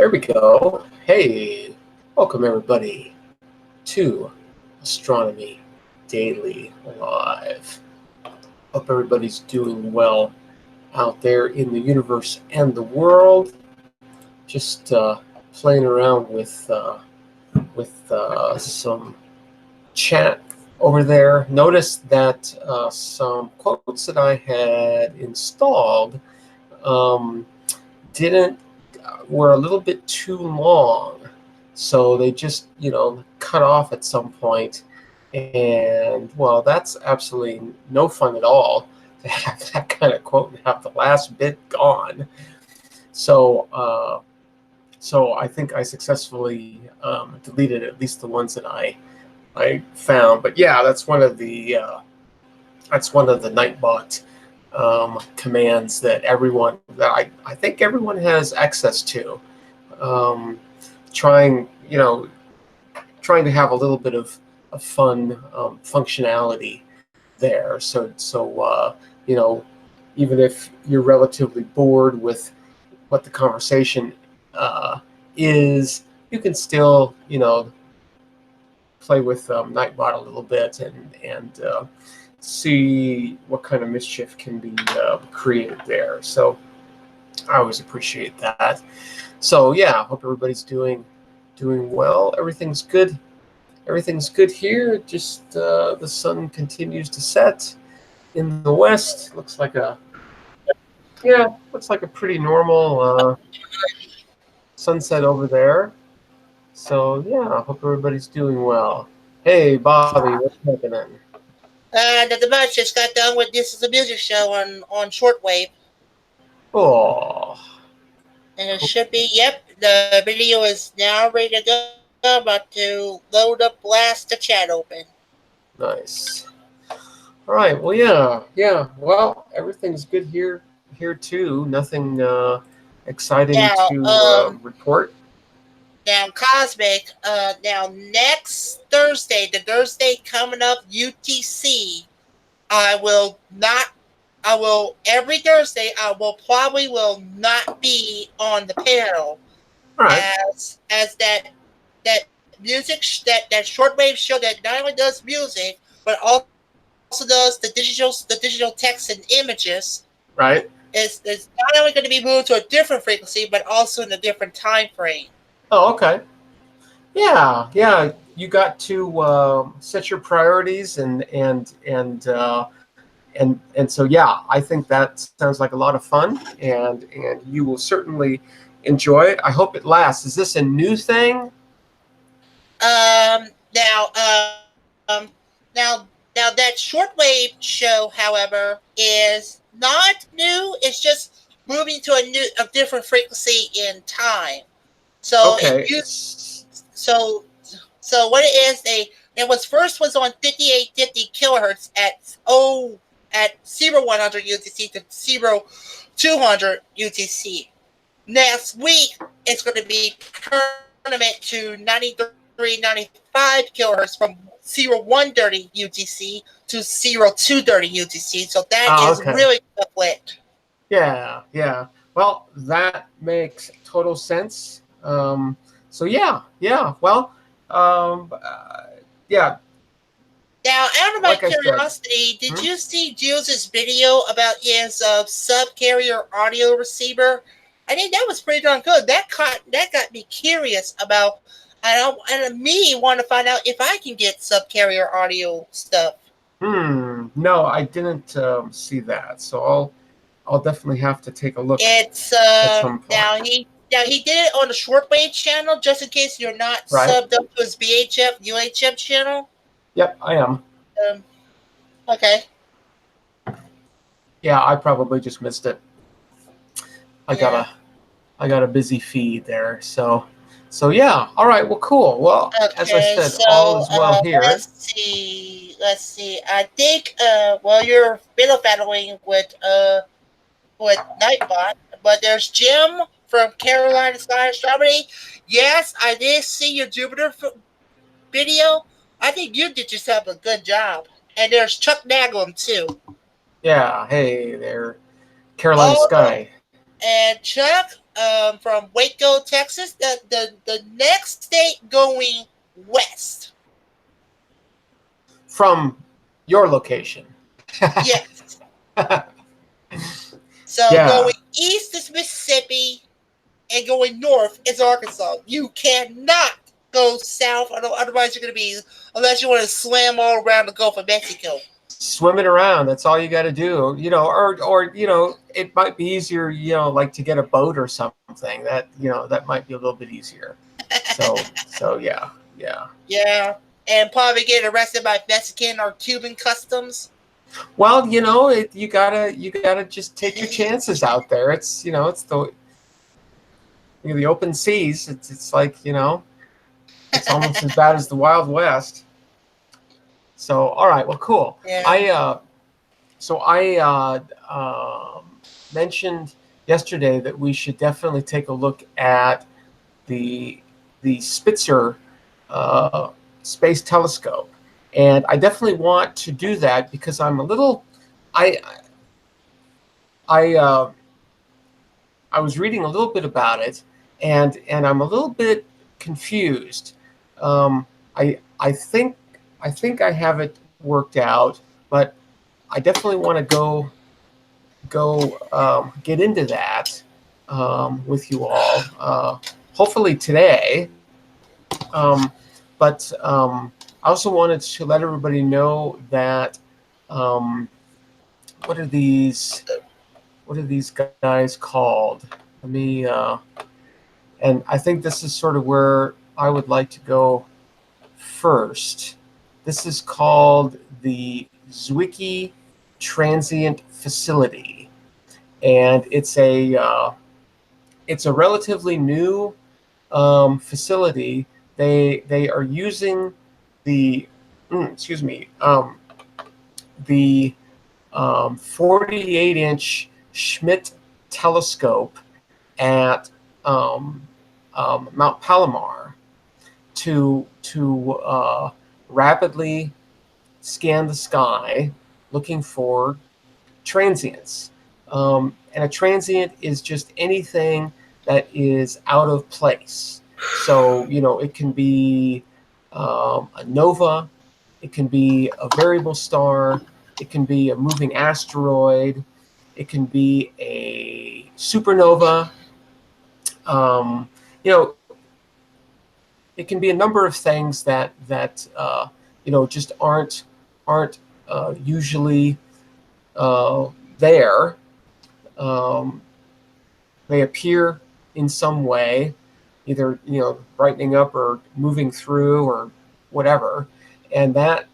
There we go. Hey, welcome everybody to Astronomy Daily Live. Hope everybody's doing well out there in the universe and the world. Just playing around with some chat over there. Notice that some quotes that I had installed were a little bit too long, so they just cut off at some point, and well, that's absolutely no fun at all to have that kind of quote and have the last bit gone. So I think I successfully deleted at least the ones that I found. But yeah, that's one of the Nightbot commands that I think everyone has access to. Trying to have a little bit of fun functionality there. So even if you're relatively bored with what the conversation is, you can still play with Nightbot a little bit and see what kind of mischief can be created there. So I always appreciate that. So yeah, hope everybody's doing well. Everything's good. Everything's good here. Just the sun continues to set in the west. Looks like a pretty normal sunset over there. So yeah, I hope everybody's doing well. Hey Bobby, what's happening? Not much. Just got done with This Is a Music Show on shortwave. Oh. And it should be, yep, the video is now ready to go. About to load up, blast the chat open. Nice. All right. Well, yeah. Well, everything's good here too. Nothing exciting to report. Now, Cosmic, now next Thursday, the Thursday coming up, UTC, every Thursday, I probably will not be on the panel. All right. As that music, that shortwave show that not only does music, but also does the digital text and images. Right. It's not only going to be moved to a different frequency, but also in a different time frame. Oh, okay. Yeah. You got to set your priorities and so yeah, I think that sounds like a lot of fun, and you will certainly enjoy it. I hope it lasts. Is this a new thing? Now that shortwave show, however, is not new. It's just moving to a different frequency in time. So okay. So what it is, it was on 5850 kilohertz at 0100 UTC to 0200 UTC. Next week, it's going to be permanent to 9395 kilohertz from 0130 UTC to 0230 UTC. So that is really split. Yeah. Well, that makes total sense. So yeah. Well, yeah. Now, out of my curiosity, did you see Jules' video about his subcarrier audio receiver? I think that was pretty darn good. That got me curious about, and me want to find out if I can get subcarrier audio stuff. No, I didn't see that. So I'll definitely have to take a look. It's now he did it on the shortwave channel, just in case you're not subbed up to his VHF UHF channel. Yep, I am. Okay. Yeah, I probably just missed it. I got a busy feed there, so yeah. All right. Well, cool. Well, as I said, all is well here. Let's see. I think you're fiddle-faddling with Nightbot, but there's Jim from Carolina Sky Astronomy. Yes, I did see your Jupiter video. I think you did yourself a good job. And there's Chuck Naglum too. Yeah. Hey there, Carolina Sky. And Chuck, from Waco, Texas, the next state going west. From your location. Yes. So Yeah. going east is Mississippi, and going north is Arkansas. You cannot go south, otherwise you're going to be, unless you want to swim all around the Gulf of Mexico. Swimming around, that's all you got to do, you know, or you know, it might be easier, you know, like to get a boat or something. That, you know, that might be a little bit easier. So yeah. Yeah, and probably get arrested by Mexican or Cuban customs. Well, you know, you gotta just take your chances out there. It's, you know, it's the open seas. It's like, you know, it's almost as bad as the Wild West. So, all right, well, cool. Yeah. I mentioned yesterday that we should definitely take a look at the Spitzer space telescope, and I definitely want to do that because I'm a little, I I was reading a little bit about it, and I'm a little bit confused. I think I have it worked out, but I definitely want to go get into that with you all. Hopefully today. But I also wanted to let everybody know that what are these guys called? Let me. And I think this is sort of where I would like to go first. This is called the Zwicky Transient Facility, and it's a relatively new facility. They are using the the 48-inch Schmidt telescope at Mount Palomar to rapidly scan the sky looking for transients. And a transient is just anything that is out of place. So, you know, it can be a nova, it can be a variable star, it can be a moving asteroid, it can be a supernova. You know, it can be a number of things that you know, just aren't usually there. They appear in some way, either, you know, brightening up or moving through or whatever, and that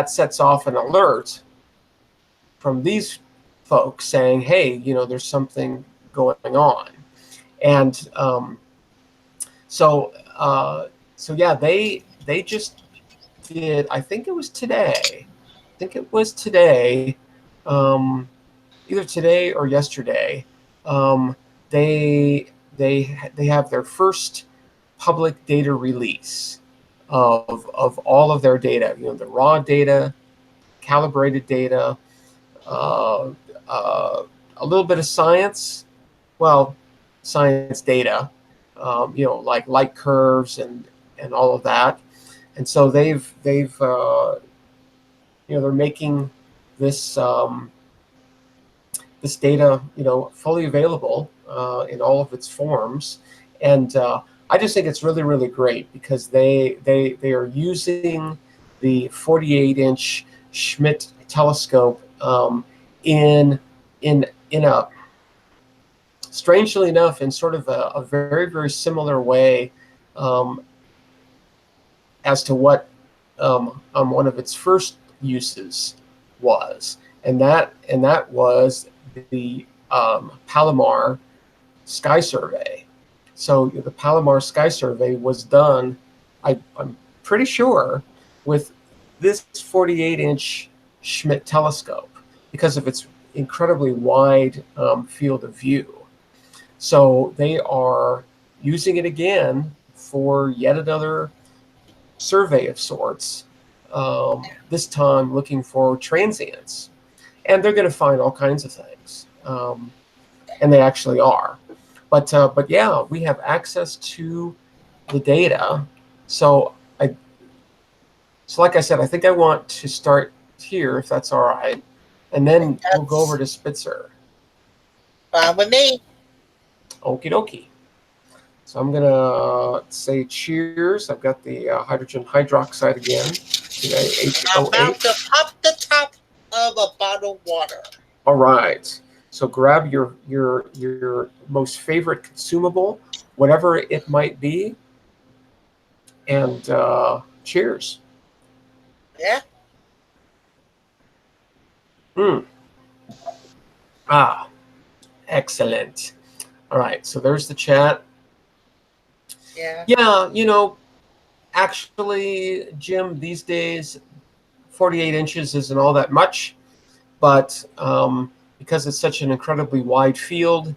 sets off an alert from these folks saying, "Hey, you know, there's something going on," and so yeah, they just did. I think it was today. Either today or yesterday. Um, they have their first public data release of all of their data. You know, the raw data, calibrated data, uh, a little bit of science. Well, science data. You know, like light curves and all of that. And so they've you know, they're making this this data, you know, fully available in all of its forms, and I just think it's really, really great because they are using the 48-inch Schmidt telescope in a, strangely enough, in sort of a very, very similar way um, as to what one of its first uses was, and that was the Palomar Sky Survey. So the Palomar Sky Survey was done, I'm pretty sure, with this 48-inch Schmidt telescope because of its incredibly wide field of view. So they are using it again for yet another survey of sorts, this time looking for transients. and they're going to find all kinds of things, and they actually are. But yeah, we have access to the data. So like I said, I think I want to start here, if that's all right, and then we'll go over to Spitzer. Fine with me. Okie dokie. So I'm gonna say cheers. I've got the hydrogen hydroxide again. I'm about to pop the top of a bottle of water. All right. So grab your most favorite consumable, whatever it might be, and cheers. Yeah. Ah, excellent. All right. So there's the chat. Yeah. Yeah. Actually, Jim, these days, 48 inches isn't all that much, but because it's such an incredibly wide field,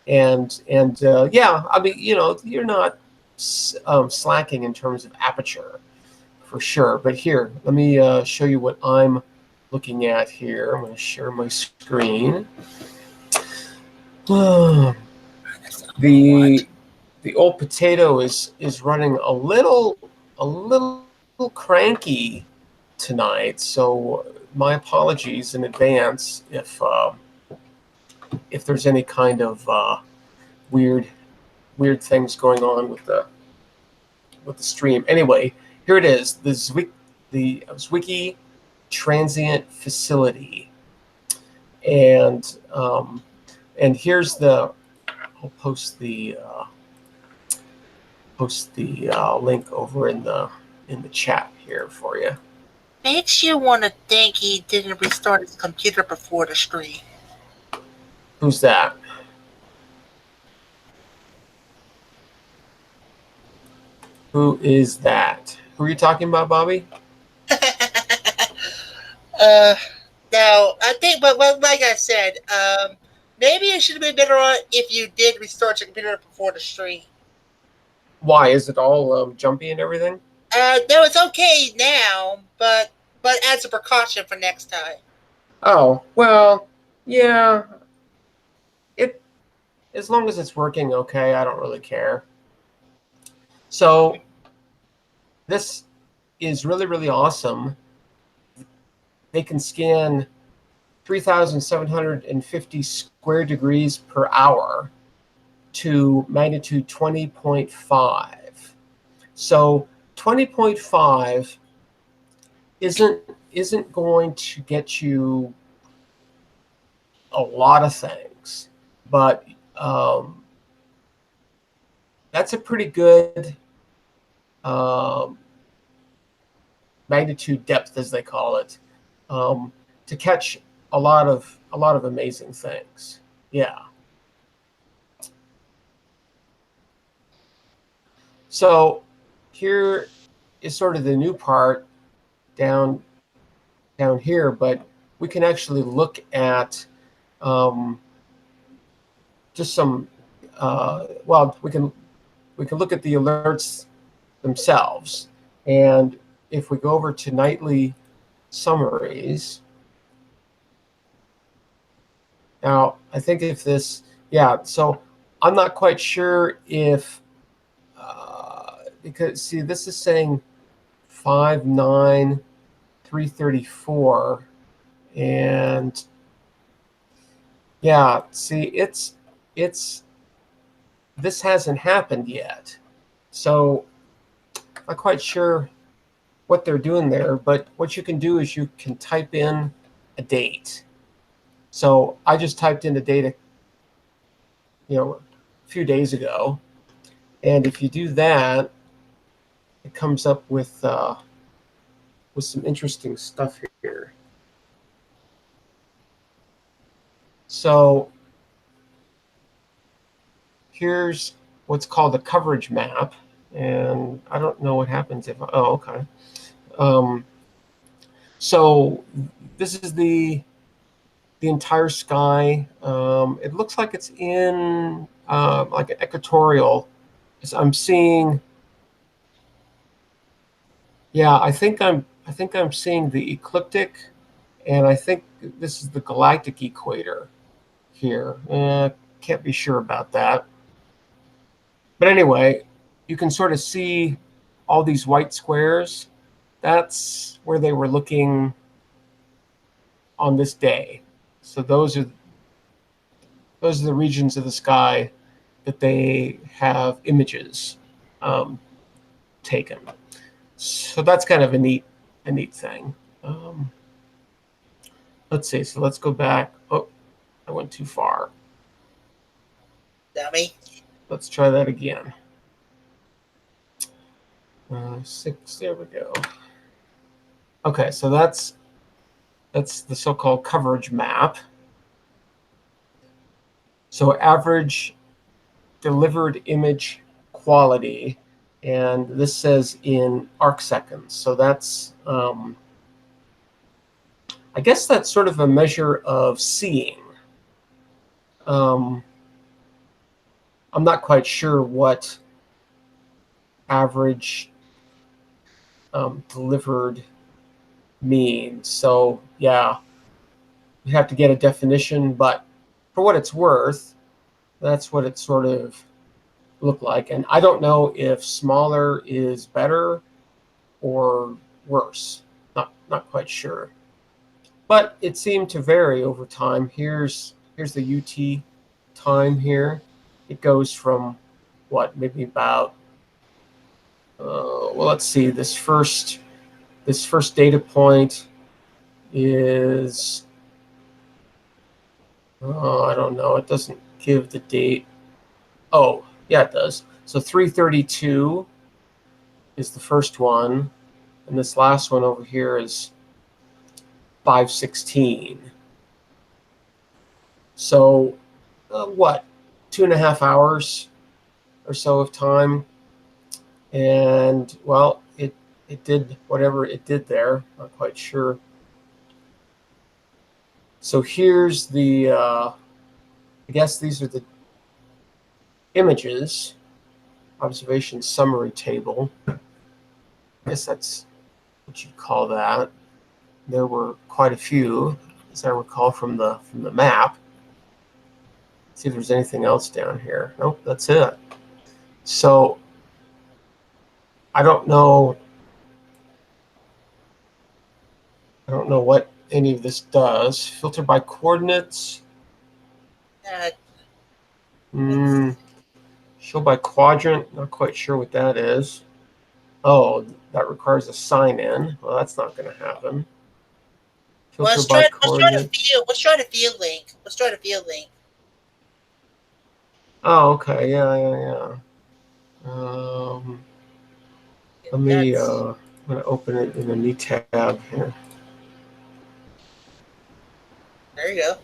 and yeah, I mean, you're not slacking in terms of aperture for sure. But here, let me show you what I'm looking at here. I'm going to share my screen. The old potato is running a little cranky tonight, so my apologies in advance if there's any kind of weird things going on with the stream. Anyway, here it is, the Zwicky Transient facility, and here's the. I'll post the link over in the chat here for you. Makes you want to think he didn't restart his computer before the stream. Who's that? Who is that? Who are you talking about, Bobby? No, I think, but like I said, maybe it should have been better on if you did restart your computer before the stream. Why? Is it all jumpy and everything? No, it's okay now, but as a precaution for next time. Oh, well, yeah. As long as it's working okay, I don't really care. So this is really, really awesome. They can scan 3,750 square degrees per hour to magnitude 20.5. So 20.5 isn't going to get you a lot of things, but that's a pretty good magnitude depth, as they call it, to catch a lot of amazing things. Yeah. So here is sort of the new part down here, but we can actually look at just some. Well, we can look at the alerts themselves, and if we go over to nightly summaries. Now, I think if this, yeah, so I'm not quite sure if, because see, this is saying 5/9/334, and yeah, see, this hasn't happened yet. So I'm not quite sure what they're doing there, but what you can do is you can type in a date. So I just typed in the date a few days ago, and if you do that, it comes up with some interesting stuff here. So here's what's called a coverage map, and I don't know what happens if. Oh, okay. So this is the entire sky. It looks like it's in like an equatorial. I'm seeing. Yeah, I think I'm seeing the ecliptic and I think this is the galactic equator here. Can't be sure about that. But anyway, you can sort of see all these white squares. That's where they were looking on this day. So those are the regions of the sky that they have images taken. So that's kind of a neat thing. Let's see. So let's go back. Oh, I went too far. Dummy. Let's try that again. 6. There we go. Okay, so that's the so-called coverage map. So average delivered image quality, and this says in arc seconds. So that's I guess that's sort of a measure of seeing. I'm not quite sure what average delivered means. So yeah, you have to get a definition, but for what it's worth, that's what it sort of looked like. And I don't know if smaller is better or worse. Not quite sure. But it seemed to vary over time. Here's the UT time here. It goes from what, maybe about well, let's see, this first data point is I don't know, it doesn't give the date. Oh, yeah, it does. So 332 is the first one, and this last one over here is 516. So what, 2.5 hours or so of time, and well, it did whatever it did there. Not quite sure. So here's the I guess these are the images, observation summary table. I guess that's what you'd call that. There were quite a few, as I recall from the map. Let's see if there's anything else down here. Nope, that's it. So I don't know what any of this does. Filter by coordinates. Show by quadrant. Not quite sure what that is. Oh, that requires a sign in. Well, that's not going to happen. Well, let's try to field link. Oh, okay. Yeah. Let me. I'm going to open it in a new tab here. There you go.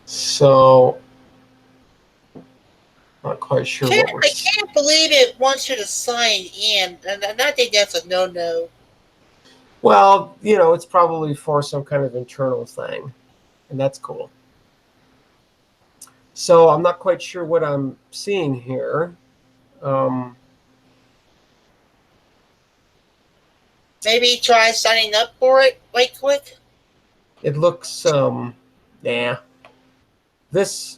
So, not quite sure what we're. I can't believe it wants you to sign in, and I think that's a no-no. Well, it's probably for some kind of internal thing, and that's cool. So I'm not quite sure what I'm seeing here. Maybe try signing up for it right quick. It looks nah. This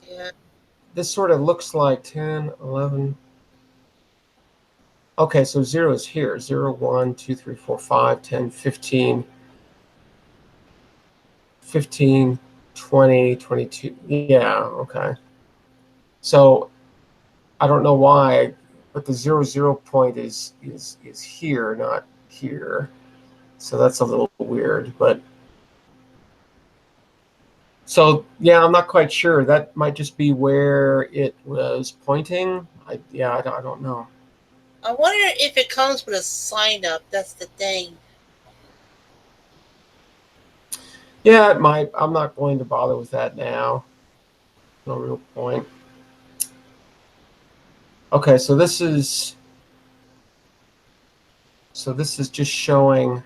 sort of looks like 10, 11. Okay, so 0 is here. 0, 1, 2, 3, 4, 5, 10, 15, 15, 20, 22. Yeah, okay. So I don't know why, but the 0 point is here, not here. So that's a little weird, but so yeah, I'm not quite sure. That might just be where it was pointing. I don't know. I wonder if it comes with a sign up. That's the thing. Yeah, it might. I'm not going to bother with that now. No real point. Okay, so this is just showing,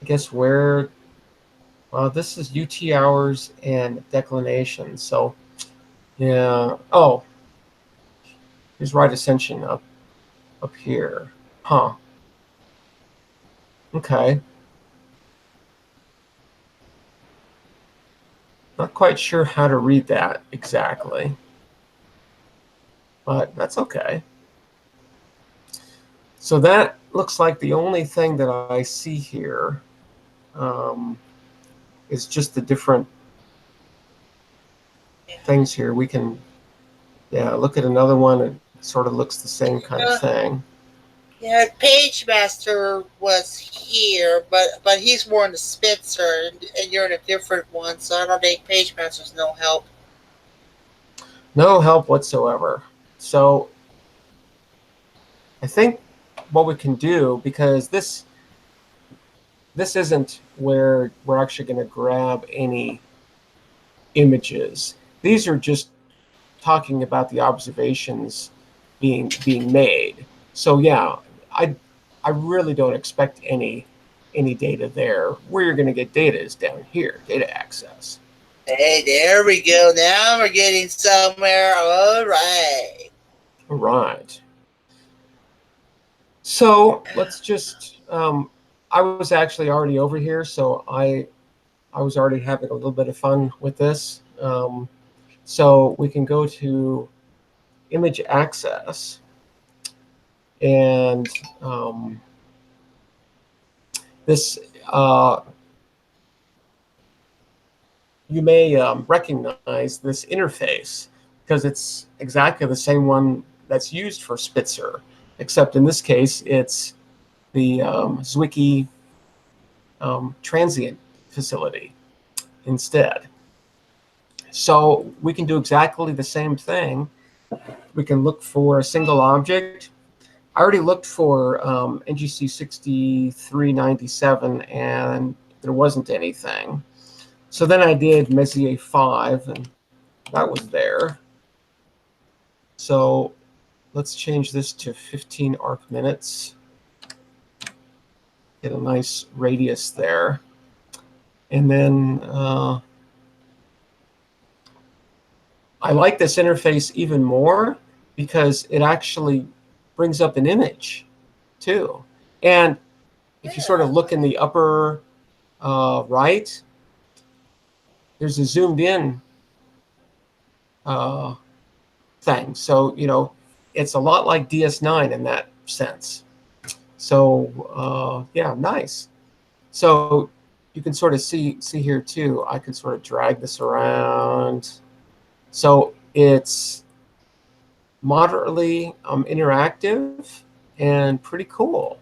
I guess, where. Well, this is UT hours and declination. So, yeah. Oh, here's right ascension up here. Huh. Okay. Not quite sure how to read that exactly, but that's okay. So that looks like the only thing that I see here is just the different things here. We can, yeah, look at another one. It sort of looks the same kind of thing. Yeah, Page Master was here, but he's more in the Spitzer, and you're in a different one, so I don't think Page Master's no help. No help whatsoever. So I think what we can do, because this isn't where we're actually going to grab any images. These are just talking about the observations being made. So yeah, I really don't expect any data there. Where you're going to get data is down here, data access. Hey, there we go. Now we're getting somewhere. All right. All right. So let's just. I was actually already over here, so I was already having a little bit of fun with this. So we can go to image access, and this you may recognize this interface because it's exactly the same one that's used for Spitzer, except in this case it's the Zwicky Transient facility instead. So we can do exactly the same thing. We can look for a single object. I already looked for NGC 6397 and there wasn't anything. So then I did Messier 5 and that was there. So let's change this to 15 arc minutes. Get a nice radius there. And then I like this interface even more because it actually brings up an image too. And if you sort of look in the upper right, there's a zoomed in thing. So, you know, it's a lot like DS9 in that sense. So, yeah, nice. So you can sort of see here too, I can sort of drag this around. So it's moderately interactive and pretty cool.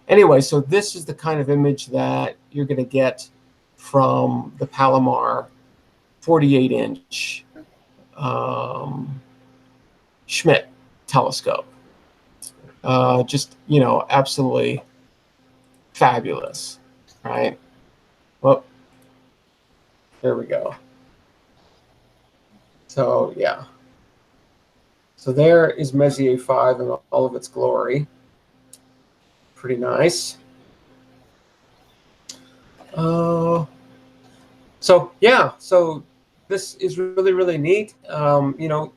Anyway, so this is the kind of image that you're going to get from the Palomar 48-inch Schmidt telescope. Just, you know, absolutely fabulous, right? Well, there we go. So, yeah. So there is Messier 5 in all of its glory. Pretty nice. So yeah, so this is really, really neat. You know,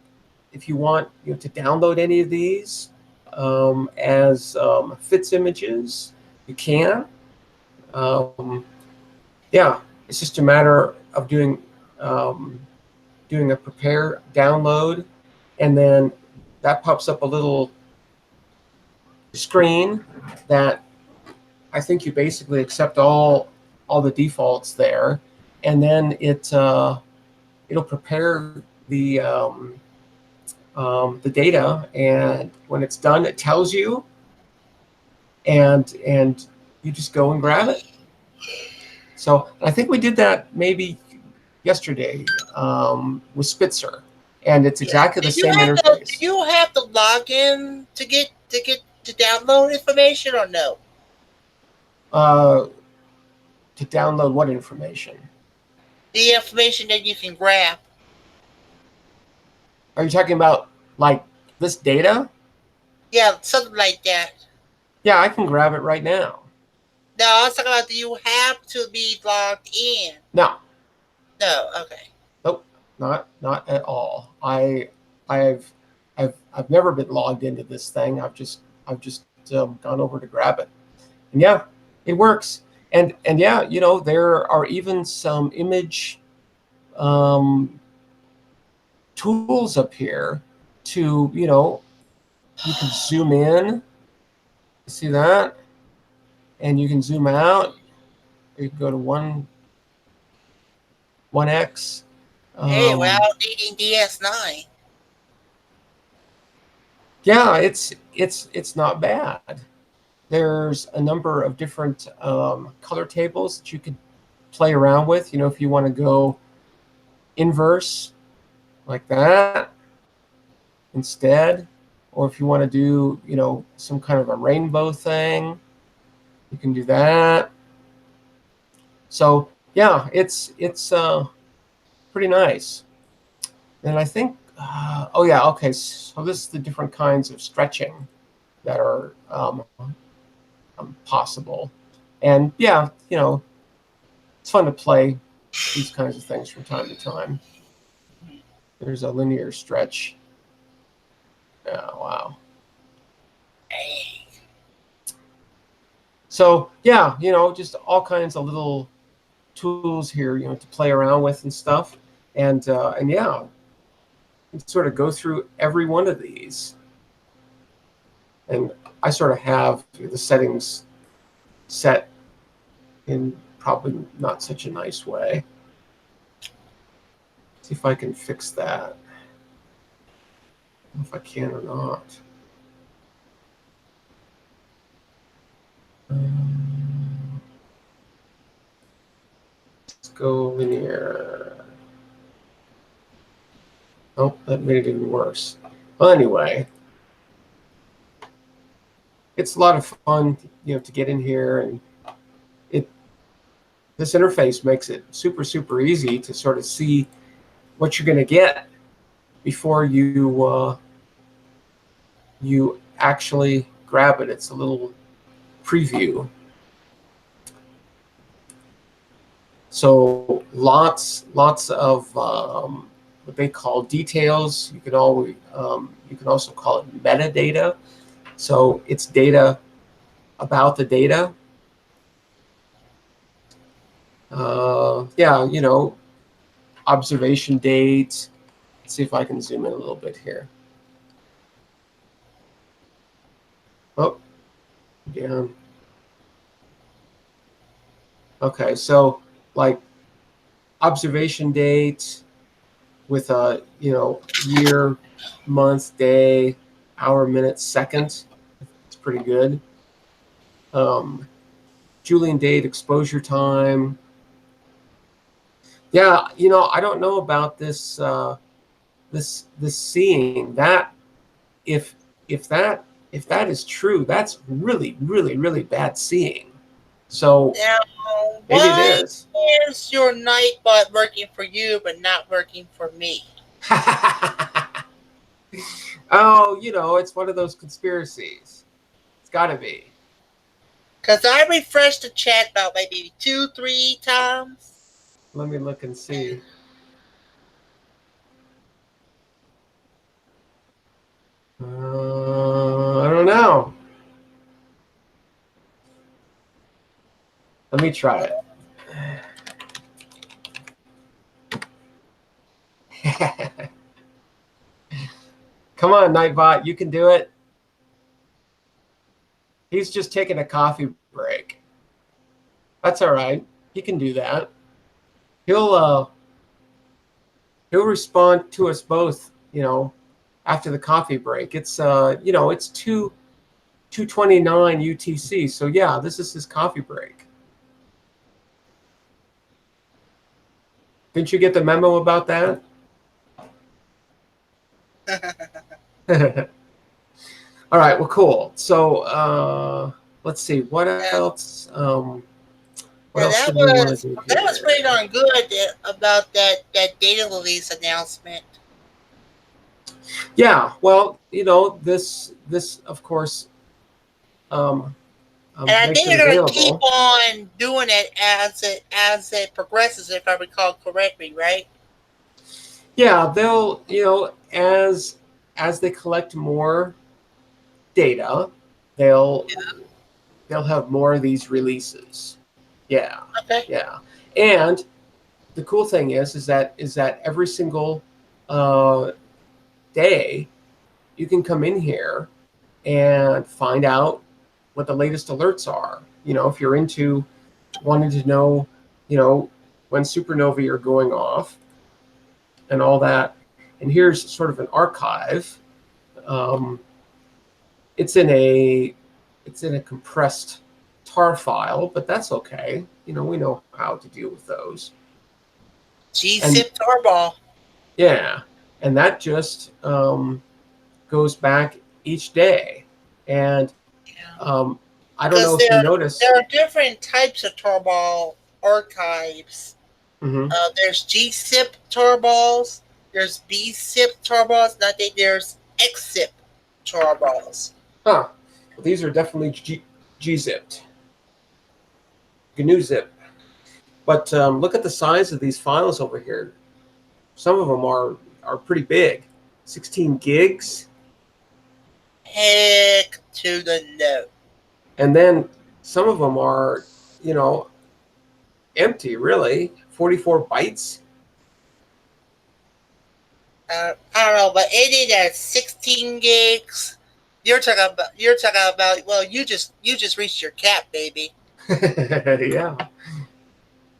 if you want to download any of these as FITS images, you can. Yeah, it's just a matter of doing a prepare download, and then that pops up a little screen that I think you basically accept all the defaults there, and then it'll prepare the data, and when it's done, it tells you, and you just go and grab it. So I think we did that maybe yesterday with Spitzer, and it's exactly the same interface. Do you have to log in to get to download information or no? To download what information? The information that you can grab. Are you talking about like this data? Yeah, something like that. Yeah, I can grab it right now. No, I was talking about, do you have to be logged in? No. No, okay. Nope, not at all. I've never been logged into this thing. I've just gone over to grab it, and yeah, it works. And yeah, you know, there are even some image tools up here to, you know, you can zoom in. See that? And you can zoom out. You can go to 1x. Hey, without needing DS9. Yeah, it's not bad. There's a number of different color tables that you could play around with. You know, if you want to go inverse like that instead, or if you want to do, you know, some kind of a rainbow thing, you can do that. So yeah, it's pretty nice. And I think, oh yeah, okay. So this is the different kinds of stretching that are possible. And yeah, you know, it's fun to play these kinds of things from time to time. There's a linear stretch. Oh, wow. So yeah, you know, just all kinds of little tools here, you know, to play around with and stuff. And yeah, you sort of go through every one of these. And I sort of have the settings set in probably not such a nice way. See if I can fix that. I don't know if I can or not. Let's go linear. Oh, that made it even worse. Well, anyway, it's a lot of fun, you know, to get in here, and this interface makes it super, super easy to sort of see what you're going to get before you you actually grab it. It's a little preview. So lots of what they call details. You can also call it metadata. So it's data about the data. Yeah, you know, observation date. Let's see if I can zoom in a little bit here. Oh, down. Okay, so like observation date with a, you know, year, month, day, hour, minute, second. It's pretty good. Julian date, exposure time. Yeah, you know, I don't know about this this seeing that. If that is true, that's really, really, really bad seeing. So now, maybe it why is. is your Nightbot working for you but not working for me? Oh, you know, it's one of those conspiracies. It's got to be. Because I refreshed the chat about maybe 2-3 times. Let me look and see. I don't know. Let me try it. Come on, Nightbot, you can do it. He's just taking a coffee break. That's all right. He can do that. He'll respond to us both, you know, after the coffee break. It's you know, it's 2:29 UTC. So yeah, this is his coffee break. Didn't you get the memo about that? All right, well, cool. So let's see, what else? What else did we want to do here? That was pretty darn good about that data release announcement. Yeah, well, you know, this of course. And I think they're going to keep on doing it as it progresses, if I recall correctly, right? Yeah, they'll, you know, as they collect more data, they'll have more of these releases. Yeah. Okay. Yeah. And the cool thing is that every single day you can come in here and find out what the latest alerts are. If you're into wanting to know, when supernovae are going off and all that. And here's sort of an archive. It's in a compressed tar file, but that's okay. We know how to deal with those. G-zip tarball. Yeah, and that just goes back each day. And I don't know if you noticed. There are different types of tarball archives. Mm-hmm. There's G-zip tarballs, there's B-zip tarballs, and I think there's X-zip tarballs. Huh. Well, these are definitely G-zipped. GNU zip. But look at the size of these files over here. Some of them are pretty big. 16 gigs. Heck to the no. And then some of them are, empty, really. 44 bytes. I don't know, but anything that's 16 gigs, you're talking about. Well, you just reached your cap, baby. Yeah.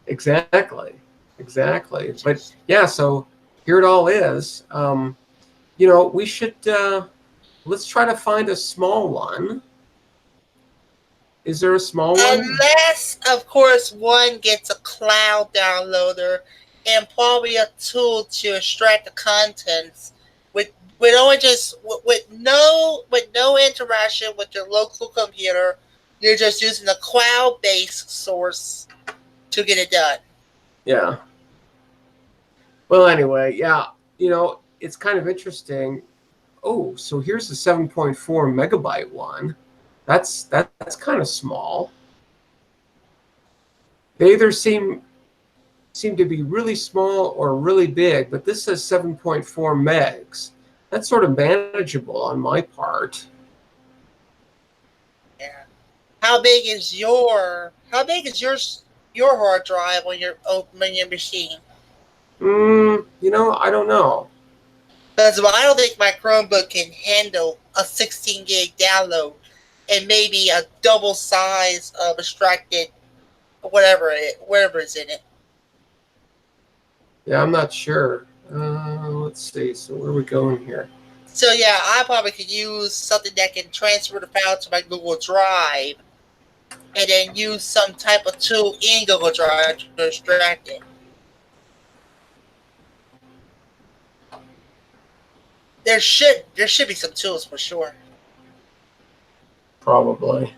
Exactly. But yeah, so here it all is. We should let's try to find a small one. Is there a small one? Unless, of course, one gets a cloud downloader and probably a tool to extract the contents with no interaction with your local computer. You're just using a cloud-based source to get it done. Yeah. Well, anyway, yeah, it's kind of interesting. Oh, so here's the 7.4 megabyte one. That's kind of small. They either seem to be really small or really big, but this says 7.4 megs. That's sort of manageable on my part. Yeah. How big is your hard drive on your machine? I don't know. Because I don't think my Chromebook can handle a 16 gig download and maybe a double size of extracted whatever is in it. Yeah, I'm not sure. Let's see. So where are we going here? So yeah, I probably could use something that can transfer the file to my Google Drive and then use some type of tool in Google Drive to extract it. There should be some tools for sure. Probably.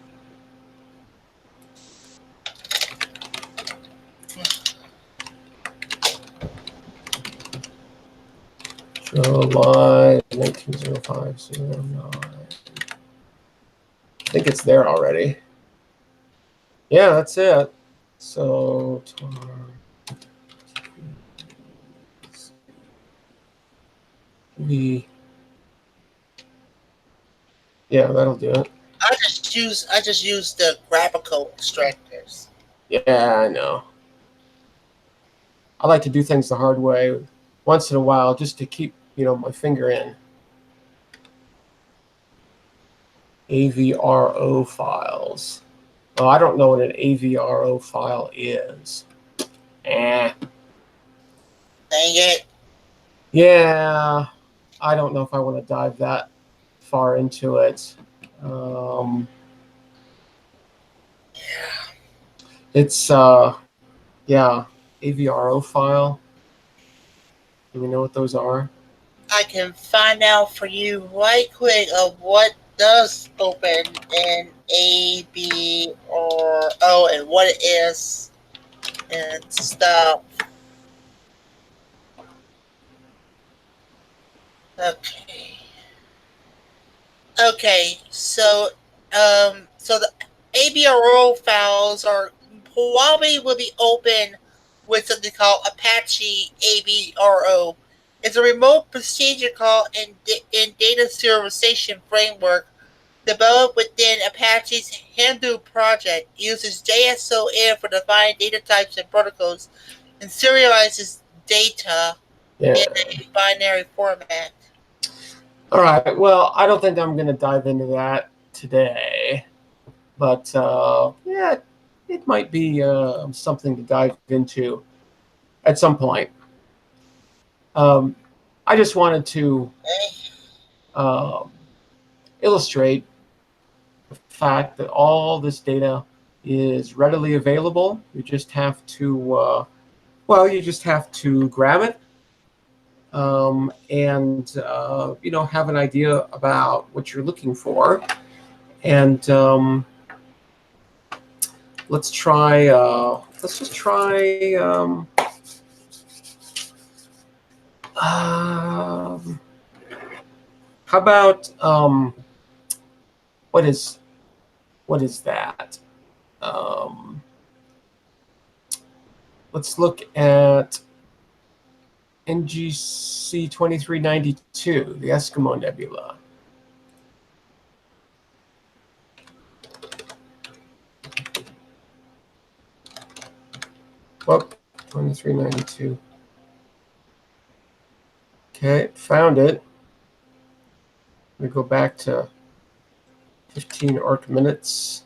July 190509. I think it's there already. Yeah, that's it. So yeah, that'll do it. I just use the graphical extractors. Yeah, I know. I like to do things the hard way once in a while just to keep, my finger in. AVRO files. Oh, I don't know what an AVRO file is. Dang it. Yeah, I don't know if I want to dive that far into it. It's AVRO file. Do we know what those are? I can find out for you right quick of what does open in AVRO and what it is and stuff. Okay, so the AVRO files probably will be open with something called Apache AVRO. It's a remote procedure call and data serialization framework developed within Apache's Hadoop project. It uses JSON for defining data types and protocols and serializes data Yeah. in a binary format. All right. Well, I don't think I'm going to dive into that today, but yeah, it might be something to dive into at some point. I just wanted to illustrate the fact that all this data is readily available. You just have to, you just have to grab it and have an idea about what you're looking for. And let's try. Let's just try. How about what is that? Let's look at NGC 2392, the Eskimo Nebula. Oh, 2392. Okay, found it. We go back to 15 arc minutes.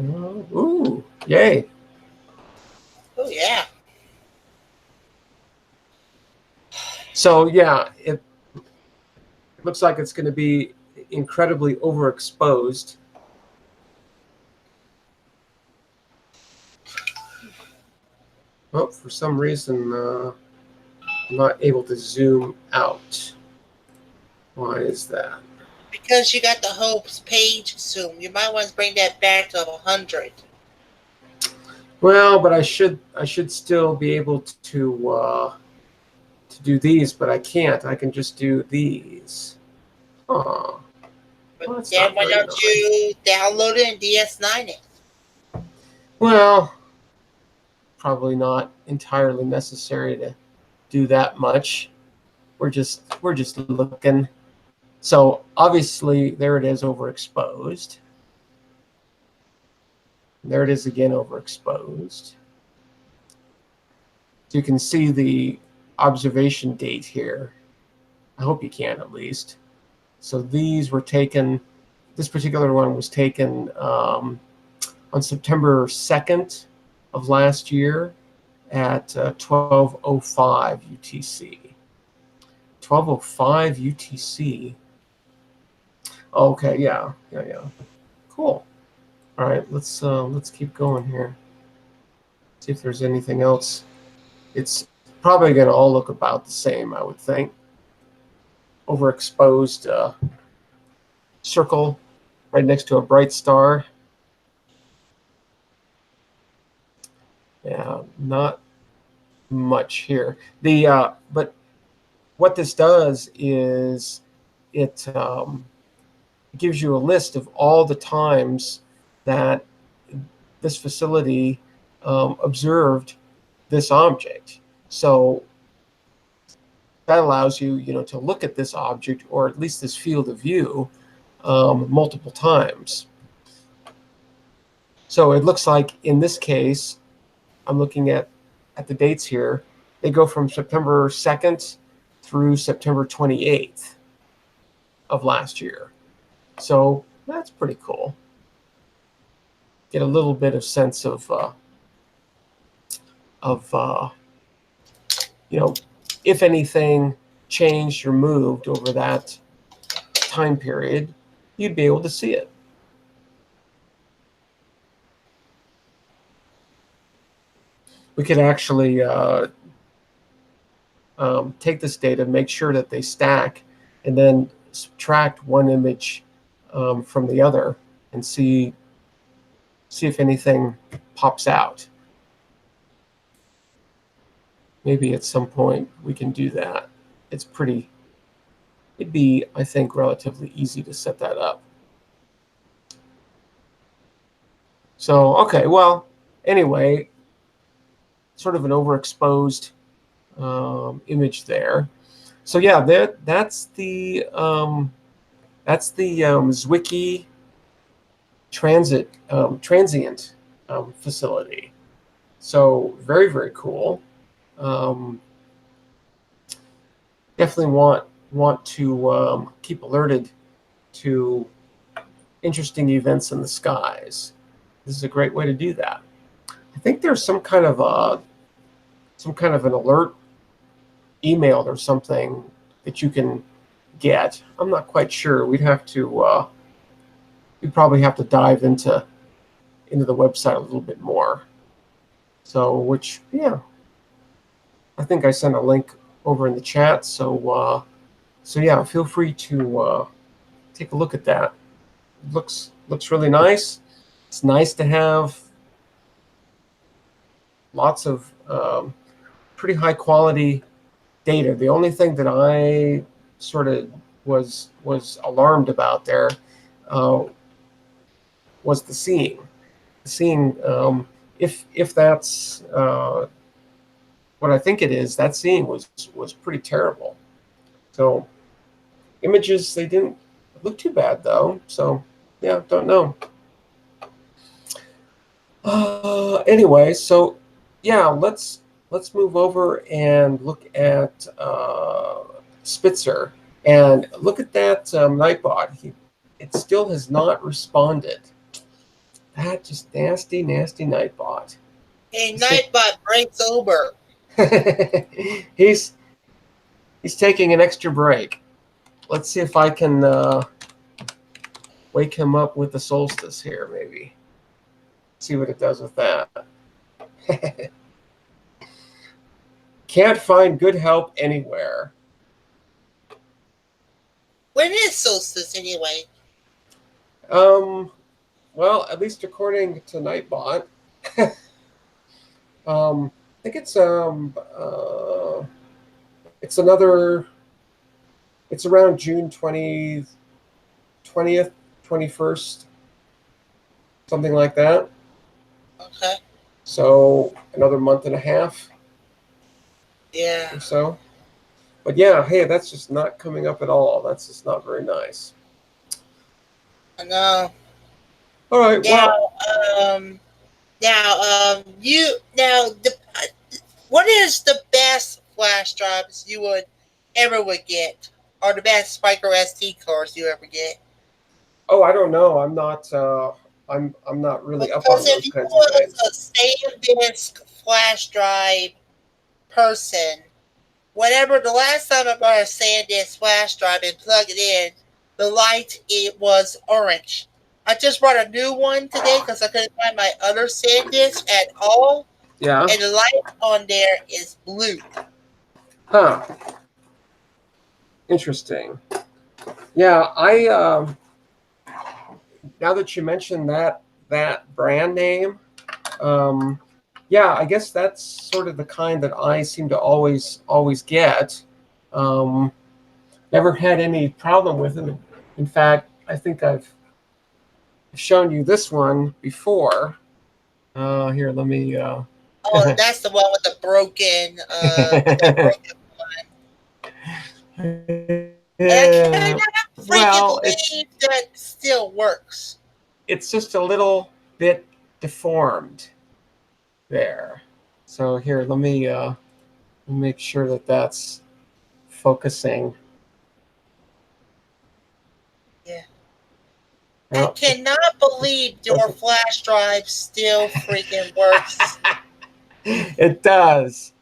Ooh, yay. Oh, yeah. So, yeah, it looks like it's going to be incredibly overexposed. Oh, for some reason, I'm not able to zoom out. Why is that? Because you got the whole page zoom. You might want to bring that back to 100. Well, but I should still be able to do these, but I can't. I can just do these. Oh, But then why don't you download it and DS9 it? Well, probably not entirely necessary to do that much. We're just looking. So obviously there it is, overexposed. There it is again, overexposed. So you can see the observation date here. I hope you can at least. So these were taken, this particular one was taken on September 2nd of last year at 12:05 UTC. 12:05 UTC. Okay, yeah. Cool. All right, let's keep going here. See if there's anything else. It's probably going to all look about the same, I would think. Overexposed circle right next to a bright star. Yeah, not much here. But what this does is it gives you a list of all the times that this facility observed this object. So that allows you, to look at this object, or at least this field of view, multiple times. So it looks like in this case, I'm looking at the dates here. They go from September 2nd through September 28th of last year. So that's pretty cool. Get a little bit of sense of if anything changed or moved over that time period, you'd be able to see it. We could actually take this data, make sure that they stack, and then subtract one image from the other and see if anything pops out. Maybe at some point we can do that. It'd be, I think, relatively easy to set that up. So, okay, well, anyway, sort of an overexposed image there. So yeah, that's the Zwicky transient facility. So very, very cool. Definitely want to keep alerted to interesting events in the skies. This is a great way to do that. I think there's some kind of an alert email or something that you can get. I'm not quite sure. We'd probably have to dive into the website a little bit more. So, which, yeah, I think I sent a link over in the chat. So yeah, feel free to take a look at that. It looks really nice. It's nice to have lots of pretty high quality data. The only thing that I sort of was alarmed about there was the seeing. If that's what I think it is, that seeing was pretty terrible. So images, they didn't look too bad though. So yeah, don't know. Anyway, so yeah, let's move over and look at Spitzer and look at that Nightbot. It still has not responded. That just nasty Nightbot. Hey, Nightbot breaks over. He's taking an extra break. Let's see if I can wake him up with the solstice here, maybe. See what it does with that. Can't find good help anywhere. When is solstice anyway? Well, at least according to Nightbot, I think it's around June 20th, 21st, something like that. Okay. So another month and a half. Yeah. Or so. But yeah, hey, that's just not coming up at all. That's just not very nice. I know. All right. What is the best flash drives you would get, or the best micro SD cards you ever get? Oh, I don't know. I'm not. I'm not really up on those kinds of things. Because if you was a SanDisk flash drive person, whenever the last time I bought a SanDisk flash drive and plugged it in, the light, it was orange. I just bought a new one today because I couldn't find my other SanDisk at all. Yeah. And the light on there is blue. Huh. Interesting. Yeah, now that you mentioned that brand name, yeah, I guess that's sort of the kind that I seem to always get. Never had any problem with them. In fact, I think I've shown you this one before. Here, let me. Oh, that's the one with the broken. One. I cannot believe that still works. It's just a little bit deformed there. So here, let me make sure that that's focusing. Yeah. I cannot believe your flash drive still freaking works. It does.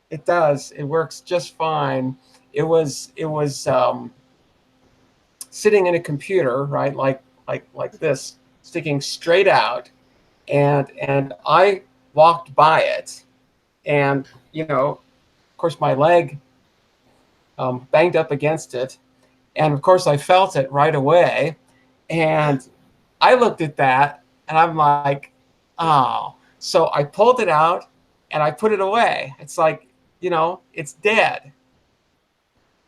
It does. It works just fine. It was sitting in a computer, right, like this, sticking straight out, and I walked by it, and of course my leg banged up against it, and of course I felt it right away, and I looked at that and I'm like, oh. So I pulled it out and I put it away. It's like, it's dead.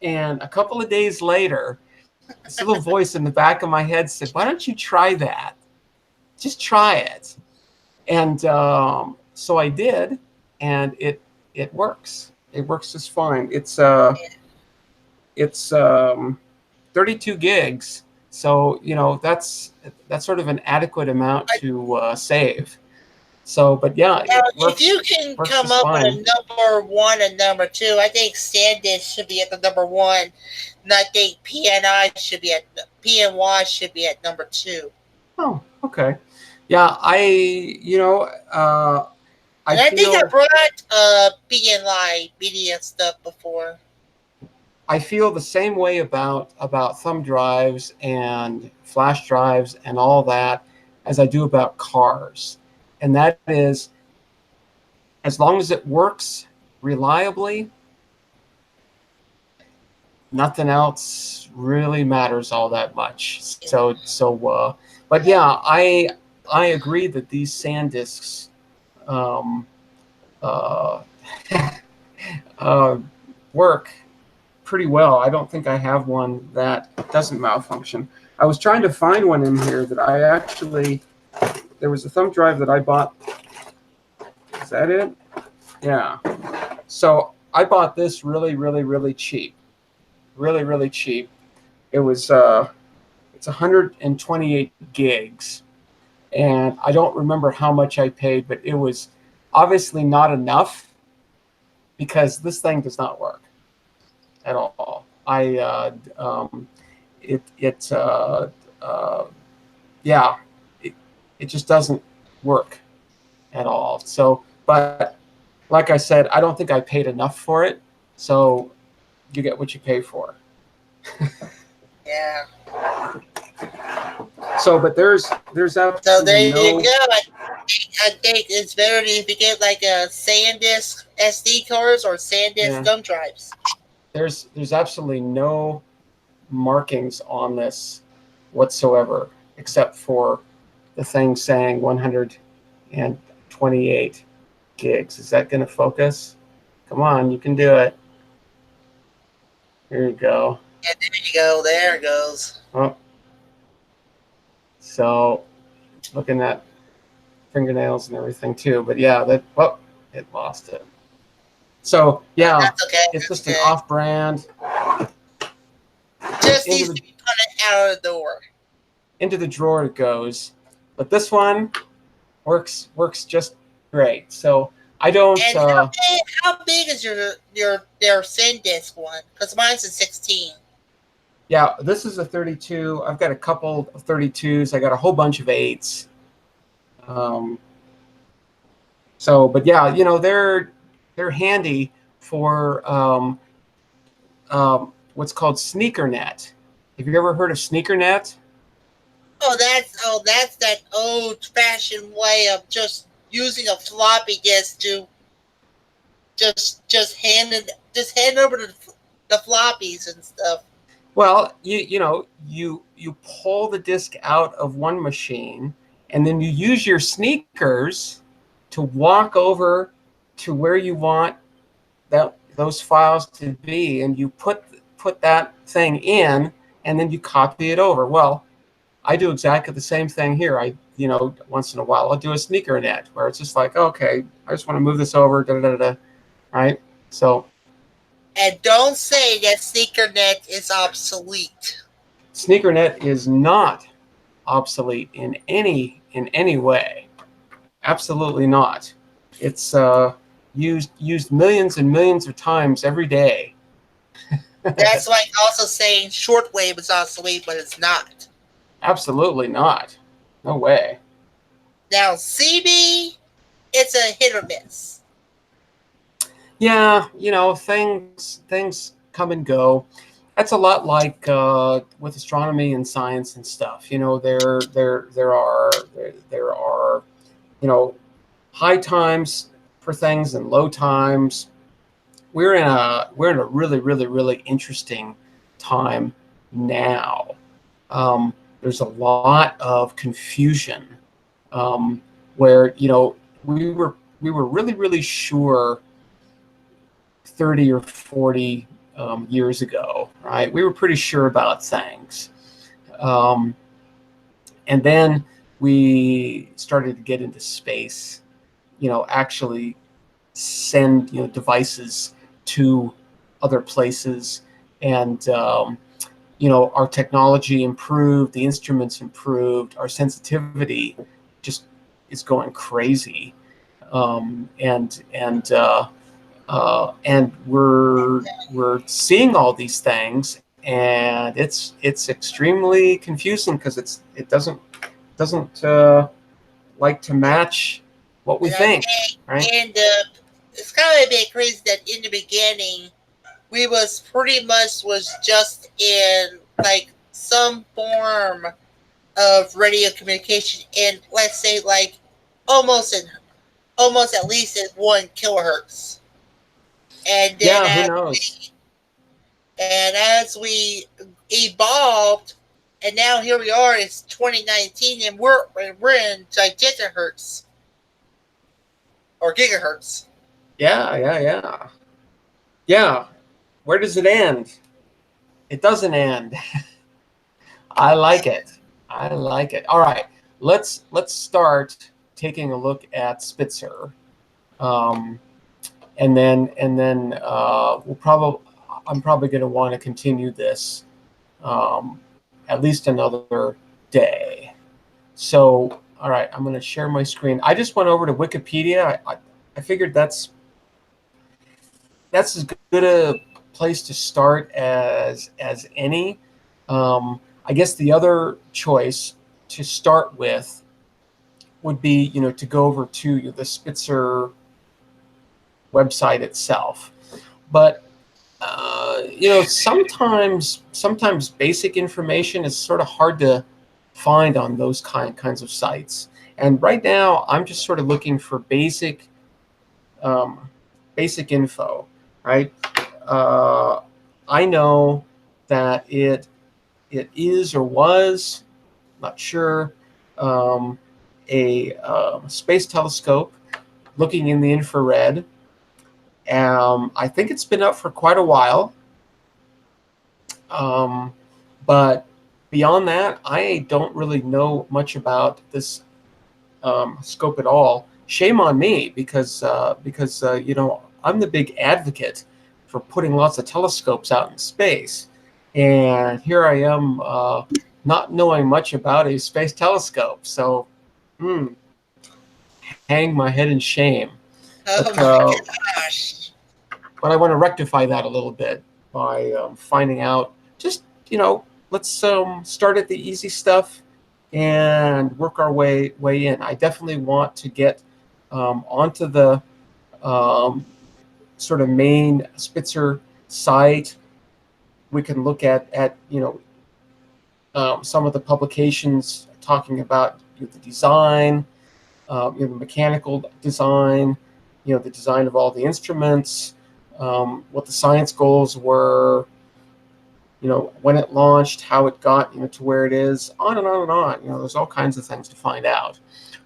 And a couple of days later, this little voice in the back of my head said, why don't you try that? Just try it. And so I did, and it works. It works just fine. It's 32 gigs, So that's sort of an adequate amount to save. So, but yeah, now, it works. If you can Works come just up fine. with a number 1 and number 2, I think SanDisk should be at the number 1, and I think PNY should be at number 2. Oh, okay. Yeah, I think I feel brought PNY media stuff before. I feel the same way about thumb drives and flash drives and all that as I do about cars. And that is, as long as it works reliably, nothing else really matters all that much. But yeah, I agree that these SanDisks um, uh, work pretty well. I don't think I have one that doesn't malfunction. I was trying to find one in here that I actually, there was a thumb drive that I bought. Is that it? Yeah. So I bought this really, really, really cheap. Really, really cheap. It was, it's 128 gigs. And I don't remember how much I paid, but it was obviously not enough because this thing does not work at all. Yeah, it just doesn't work at all. So, but like I said, I don't think I paid enough for it. So you get what you pay for. Yeah. So, but there's absolutely So there you no. go. I think it's better if you get like a SanDisk SD cards or SanDisk thumb drives. There's absolutely no markings on this whatsoever, except for the thing saying 128 gigs. Is that going to focus? Come on, you can do it. Here you go. Yeah, there you go. There it goes. Oh. So, looking at fingernails and everything too. But yeah, it lost it. So yeah, that's okay. It's just an off-brand. Just needs to be put out of the door. Into the drawer it goes. But this one works just great. So I don't. And how big is your SanDisk one? Because mine's a 16. Yeah, this is a 32. I've got a couple of 32s. I got a whole bunch of 8s. So, but yeah, they're handy for what's called SneakerNet. Have you ever heard of SneakerNet? Oh, that's that old-fashioned way of just using a floppy disk to just hand over the floppies and stuff. Well, you pull the disk out of one machine, and then you use your sneakers to walk over to where you want those files to be, and you put that thing in, and then you copy it over. Well, I do exactly the same thing here. Once in a while I'll do a SneakerNet where it's just like, okay, I just want to move this over, right? So. And don't say that SneakerNet is obsolete. SneakerNet is not obsolete in any way. Absolutely not. It's used millions and millions of times every day. That's like also saying shortwave is obsolete, but it's not. Absolutely not. No way. Now CB, it's a hit or miss. Yeah, things come and go. That's a lot like with astronomy and science and stuff. There are high times for things and low times. We're in a really, really, really interesting time now. There's a lot of confusion where we were really, really sure 30 or 40 years ago, right? We were pretty sure about things. And then we started to get into space, actually send, devices to other places. And our technology improved, the instruments improved, our sensitivity just is going crazy, and we're seeing all these things, and it's extremely confusing because it doesn't like to match what we think, right? And it's kind of a bit crazy that in the beginning we was pretty much was just in like some form of radio communication, and let's say like almost at least at 1 kilohertz. And then Yeah, who knows? as we evolved, and now here we are. It's 2019, and we're in gigahertz or gigahertz. Yeah. Where does it end? It doesn't end. I like it. All right, let's start taking a look at Spitzer, and then I'm probably going to want to continue this at least another day. So, all right, I'm going to share my screen. I just went over to Wikipedia. I figured that's as good a place to start as any. I guess the other choice to start with would be, to go over to the Spitzer website itself. But sometimes basic information is sort of hard to find on those kinds of sites. And right now, I'm just sort of looking for basic info, right? I know that it is or was, not sure, a space telescope looking in the infrared. I think it's been up for quite a while. But beyond that, I don't really know much about this scope at all. Shame on me, because I'm the big advocate for putting lots of telescopes out in space, and here I am not knowing much about a space telescope. So, hang my head in shame. Oh my gosh! But I want to rectify that a little bit by finding out. Just let's start at the easy stuff and work our way in. I definitely want to get onto the sort of main Spitzer site. We can look at some of the publications talking about the design, the mechanical design, the design of all the instruments, what the science goals were, when it launched, how it got to where it is, on and on and on. There's all kinds of things to find out.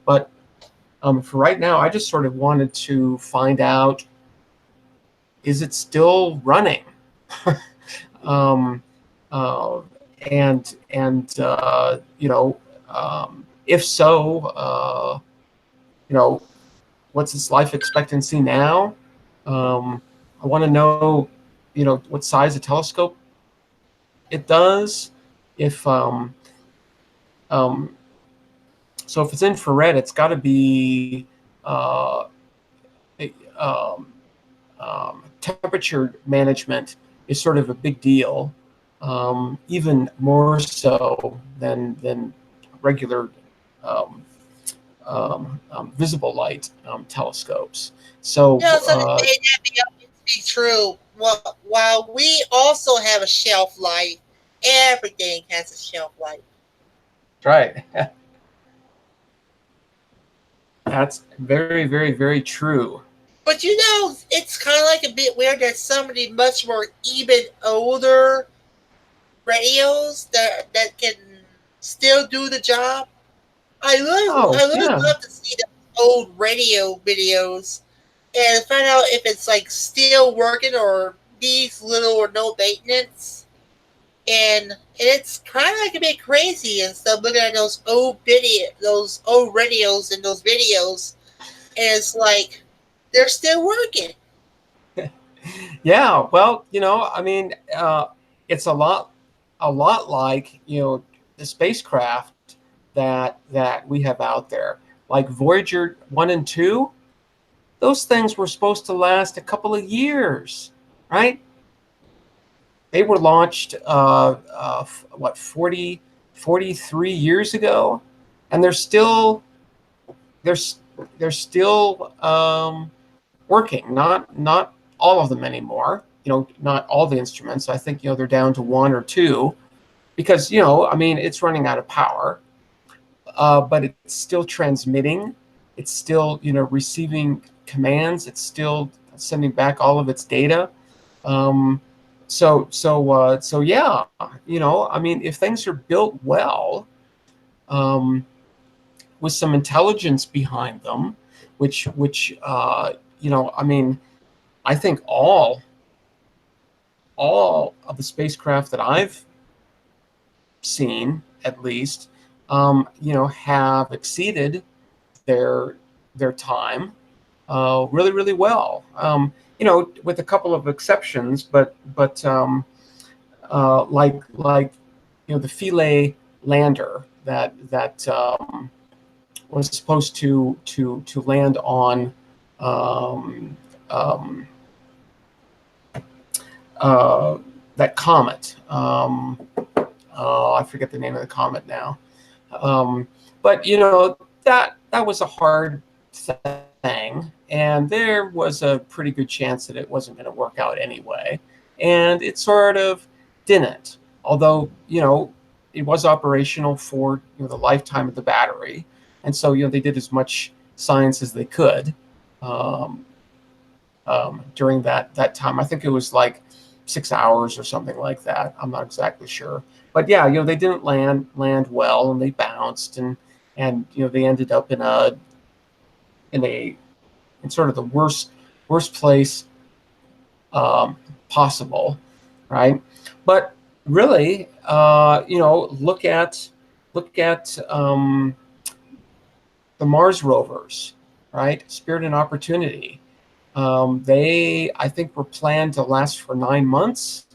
But for right now, I just sort of wanted to find out, is it still running? If so, what's its life expectancy now? I want to know, what size of telescope it does. So if it's infrared, it's got to be temperature management is sort of a big deal, even more so than regular visible light telescopes. So, that be true. Well, while we also have a shelf life, everything has a shelf life. Right. That's very, very, very true. But it's kind of like a bit weird that some of the much more even older radios that can still do the job. I really love to see the old radio videos and find out if it's like still working or needs little or no maintenance. And it's kind of like a bit crazy and stuff looking at those old radios and those videos, and it's like they're still working. Yeah, well, I mean, it's a lot a lot like, the spacecraft that we have out there, like Voyager 1 and 2. Those things were supposed to last a couple of years, right? They were launched, 43 years ago, and they're still working. Not all of them anymore. Not all the instruments. I think they're down to one or two, because it's running out of power. But it's still transmitting. It's still receiving commands. It's still sending back all of its data. So yeah, if things are built well, with some intelligence behind them, which I think all of the spacecraft that I've seen, at least, have exceeded their time really, really well. With a couple of exceptions, but like the Philae lander that was supposed to land on that comet. I forget the name of the comet now. But that was a hard thing, and there was a pretty good chance that it wasn't going to work out anyway, and it sort of didn't. Although it was operational for the lifetime of the battery, and so they did as much science as they could during that time. I think it was like 6 hours or something like that. I'm not exactly sure, but yeah, they didn't land well, and they bounced, and they ended up in sort of the worst place possible, right? But really, look at the Mars rovers, right? Spirit and Opportunity. They, I think, were planned to last for 9 months,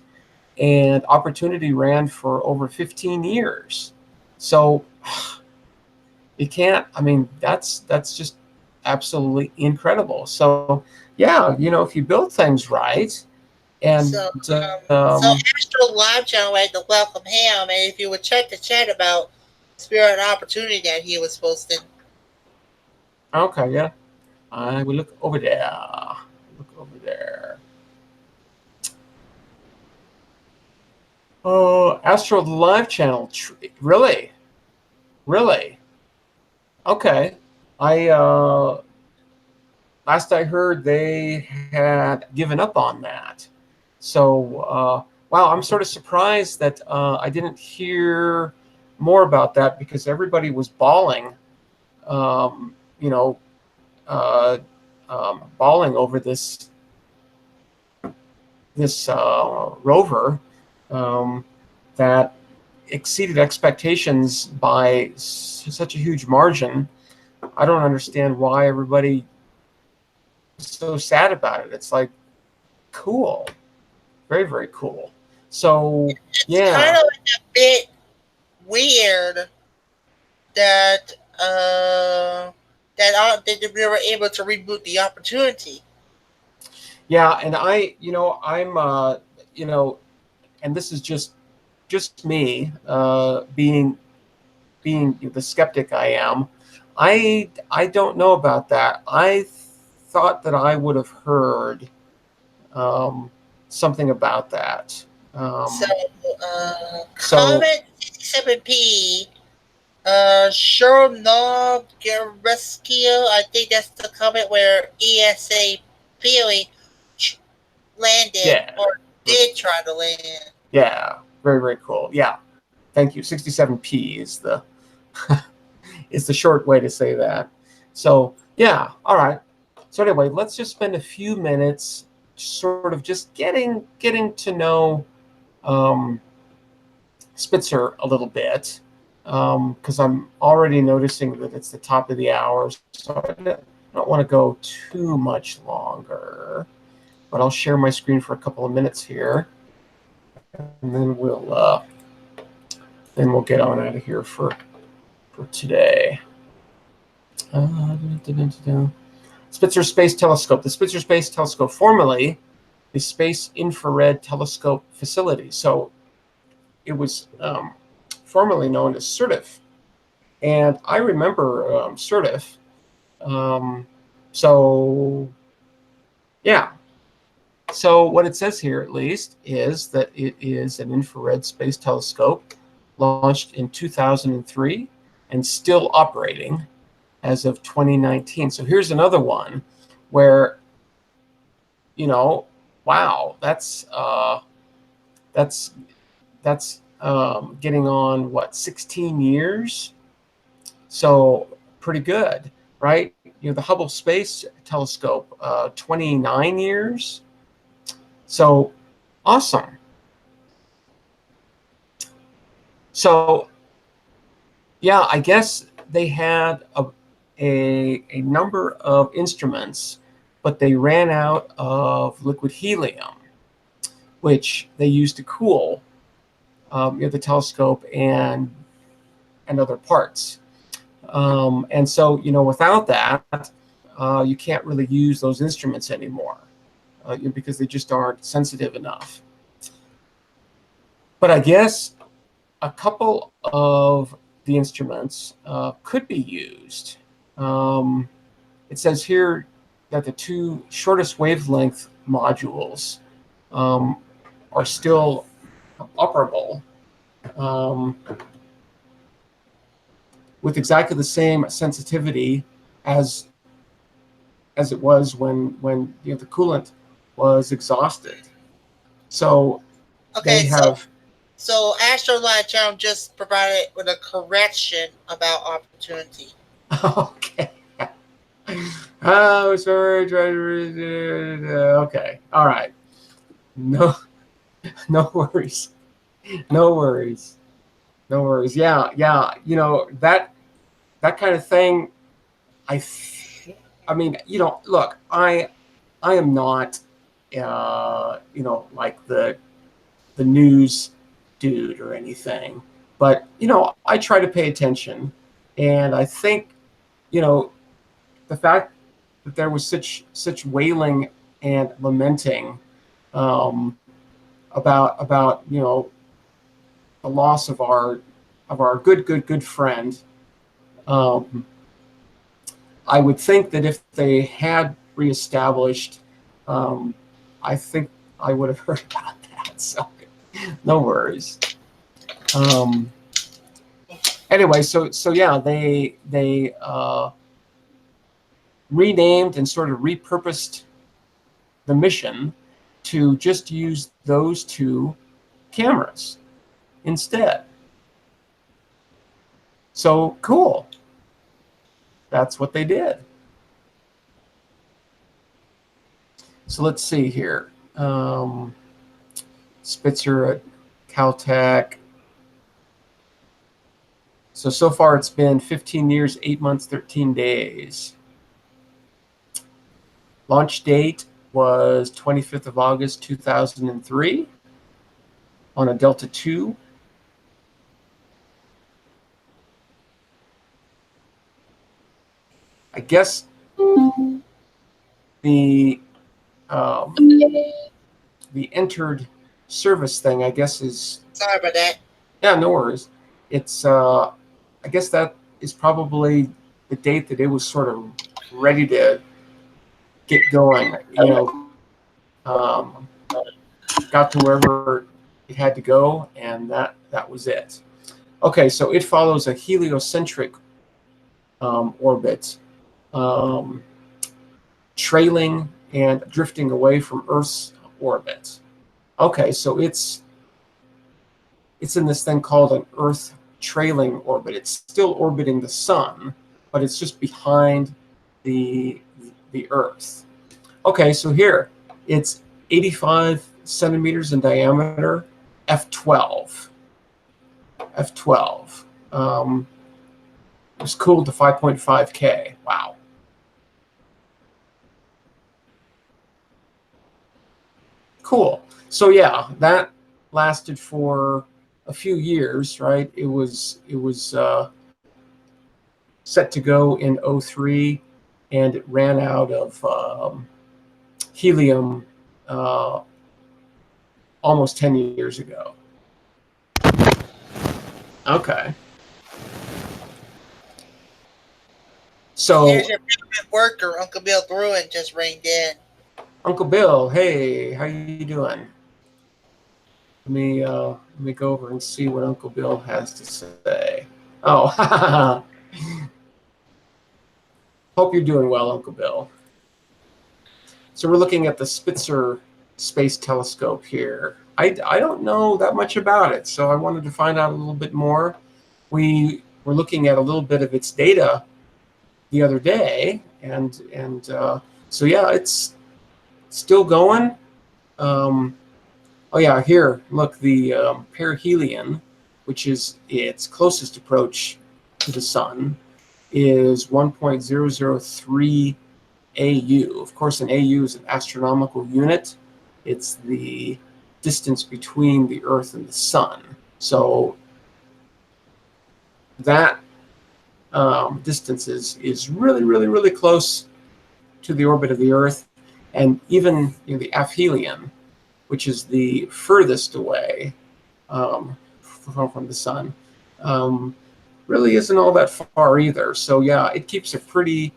and Opportunity ran for over 15 years. So you can't. That's just absolutely incredible. So yeah, if you build things right, and so Astro Live Channel, I had to welcome him, and if you would check the chat about Spirit and Opportunity that he was posting. Okay, yeah, I will look over there. Oh, Astro Live Channel, really? Okay. Last I heard, they had given up on that. So, wow, I'm sort of surprised that I didn't hear more about that, because everybody was bawling, bawling over this rover that exceeded expectations by such a huge margin. I don't understand why everybody is so sad about it. It's like, cool, very, very cool. So it's kind of like a bit weird that that we were able to reboot the Opportunity. Yeah, and I'm and this is just me being the skeptic I am. I don't know about that. I thought that I would have heard something about that. Comment 67P. Chernobyl Rescue. I think that's the comment where ESA Philly landed, or did try to land. Yeah, very, very cool. Yeah, thank you. 67P is the is the short way to say that. So yeah, all right. So anyway, let's just spend a few minutes sort of just getting to know Spitzer a little bit, because I'm already noticing that it's the top of the hour, so I don't want to go too much longer. But I'll share my screen for a couple of minutes here, and then we'll then we'll get on out of here for today. Spitzer Space Telescope. The Spitzer Space Telescope, formerly the Space Infrared Telescope Facility. So it was formerly known as CERTIF. And I remember CERTIF. So, yeah. So what it says here, at least, is that it is an infrared space telescope launched in 2003 and still operating as of 2019. So here's another one where, you know, wow, that's getting on what, 16 years? So pretty good, right? You know, the Hubble Space Telescope, 29 years. So awesome. So yeah, I guess they had a number of instruments, but they ran out of liquid helium, which they used to cool the telescope and other parts. And so, you know, without that, you can't really use those instruments anymore because they just aren't sensitive enough. But I guess a couple of the instruments could be used. It says here that the two shortest wavelength modules are still operable with exactly the same sensitivity as it was when you know, the coolant was exhausted. So okay, they have. So Astronaut Channel just provided with a correction about opportunity. Okay. Oh, sorry. Okay. All right. No worries. No worries. No worries. Yeah. You know, that kind of thing. I mean, you know, look, I am not, you know, like the news dude or anything, but you know, I try to pay attention, and I think, you know, the fact that there was such wailing and lamenting about you know, the loss of our good friend. Um, I would think that if they had reestablished, I think I would have heard about that. So no worries. Anyway, so yeah, they renamed and sort of repurposed the mission to just use those two cameras instead. So cool. That's what they did. So let's see here. Spitzer at Caltech. So far it's been 15 years, 8 months, 13 days. Launch date was 25th of August, 2003 on a Delta II. I guess the entered service thing, I guess, is... Sorry about that. Yeah, no worries. It's, I guess that is probably the date that it was sort of ready to get going. You know, got to wherever it had to go, and that was it. Okay, so it follows a heliocentric orbit, trailing and drifting away from Earth's orbit. Okay, so it's in this thing called an Earth trailing orbit. It's still orbiting the sun, but it's just behind the Earth. Okay, so here it's 85 centimeters in diameter, F12. F12. It was cooled to 5.5 K. Wow. Cool. So yeah, that lasted for a few years, right? It was set to go in '03, and it ran out of helium almost 10 years ago. Okay. So there's your favorite worker, Uncle Bill Bruin, just reined in. Uncle Bill, hey, how you doing? Let me go over and see what Uncle Bill has to say. Oh, hope you're doing well, Uncle Bill. So we're looking at the Spitzer Space Telescope here. I don't know that much about it, so I wanted to find out a little bit more. We were looking at a little bit of its data the other day, and so yeah, it's still going. Oh yeah, here, look, the perihelion, which is its closest approach to the sun, is 1.003 AU. Of course, an AU is an astronomical unit. It's the distance between the Earth and the sun. So that distance is really, really, really close to the orbit of the Earth. And even the aphelion, which is the furthest away from the sun, really isn't all that far either. So yeah, it keeps a pretty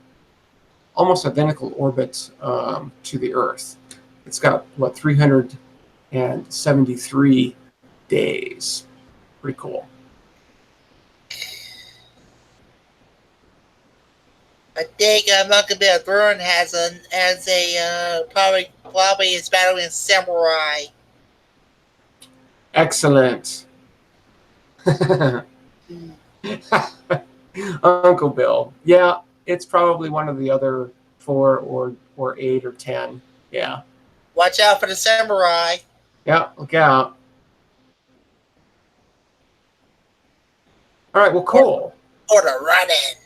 almost identical orbit to the Earth. It's got, what, 373 days. Pretty cool. I think Uncle Bill Bruin has a probably is battling samurai. Excellent. Uncle Bill. Yeah, it's probably one of the other 4 or 8 or 10. Yeah. Watch out for the samurai. Yeah, look out. All right, well, cool. Or the running.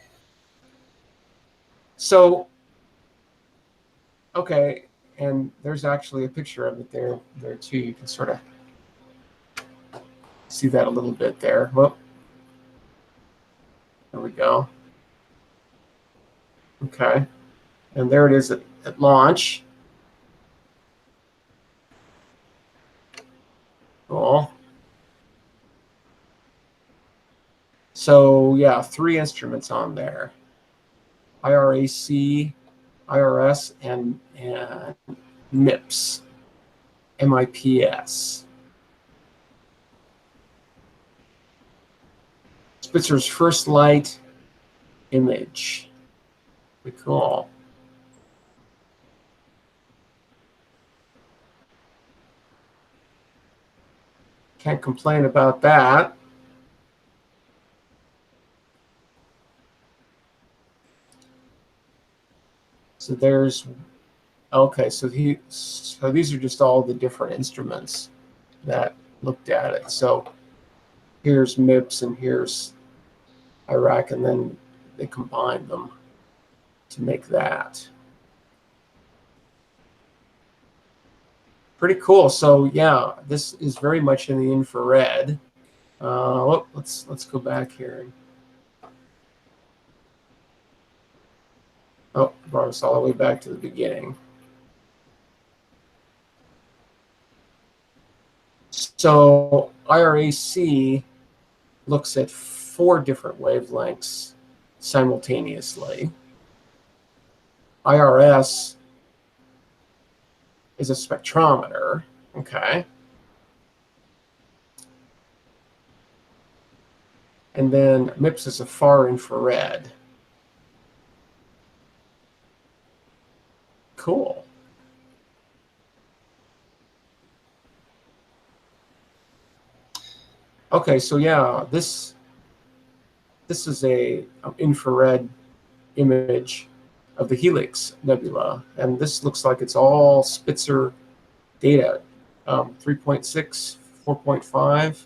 So, okay, and there's actually a picture of it there too. You can sort of see that a little bit there. Well, there we go. Okay, and there it is at launch. Cool. So yeah, 3 instruments on there: IRAC, IRS, and MIPS, MIPS. Spitzer's first light image. Pretty cool. Can't complain about that. So there's, okay, so these are just all the different instruments that looked at it. So here's MIPS and here's IRAC, and then they combined them to make that. Pretty cool. So yeah, this is very much in the infrared. Let's go back here. Oh, brought us all the way back to the beginning. So IRAC looks at 4 different wavelengths simultaneously. IRS is a spectrometer, okay? And then MIPS is a far infrared. Cool. Okay, so yeah, this is a infrared image of the Helix Nebula, and this looks like it's all Spitzer data, 3.6, 4.5,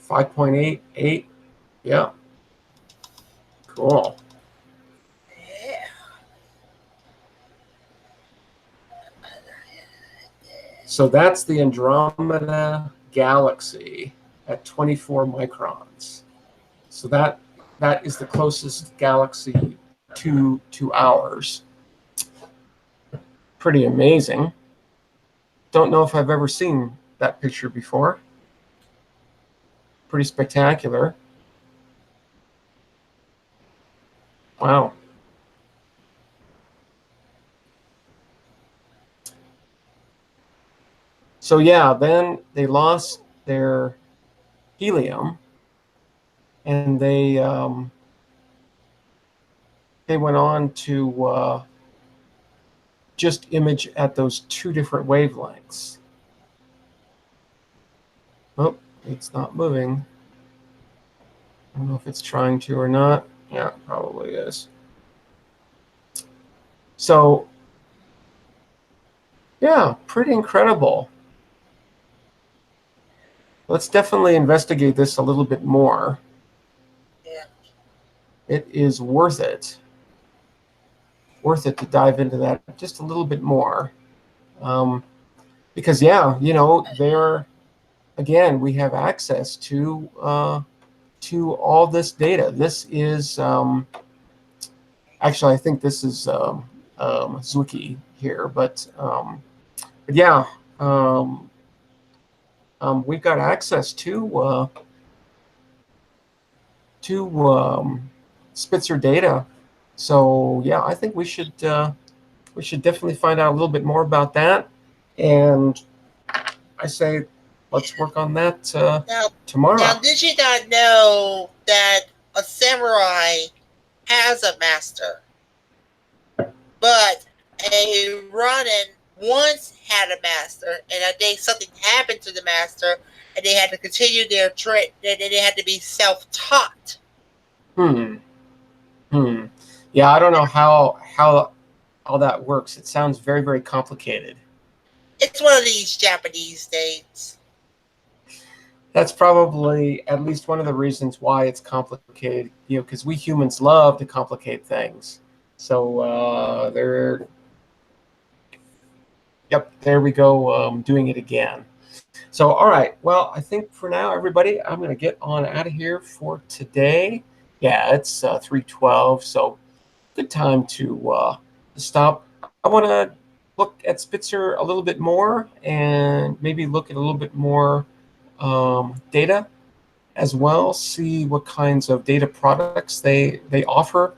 5.8, 8, yeah, cool. So that's the Andromeda Galaxy. at 24 microns. So that is the closest galaxy to ours. Pretty amazing. Don't know if I've ever seen that picture before. Pretty spectacular. Wow. So yeah, then they lost their helium, and they went on to just image at those two different wavelengths. Oh, it's not moving. I don't know if it's trying to or not. Yeah, it probably is. So, yeah, pretty incredible. Let's definitely investigate this a little bit more. Yeah. It is worth it. Worth it to dive into that just a little bit more. Because, yeah, you know, again, we have access to all this data. This is, actually, I think this is Zwicky here, but yeah, we've got access to Spitzer data. So yeah, I think we should definitely find out a little bit more about that. And I say, let's work on that tomorrow. Now, did you not know that a samurai has a master, but a Ronin once had a master, and a day something happened to the master, and they had to continue their trade, and they had to be self-taught. Yeah, I don't know how that works. It sounds very, very complicated. It's one of these Japanese things. That's probably at least one of the reasons why it's complicated, you know, because we humans love to complicate things. So there we go, doing it again. So, all right, well, I think for now, everybody, I'm going to get on out of here for today. Yeah, it's 3:12, so good time to stop. I want to look at Spitzer a little bit more and maybe look at a little bit more data as well, see what kinds of data products they offer.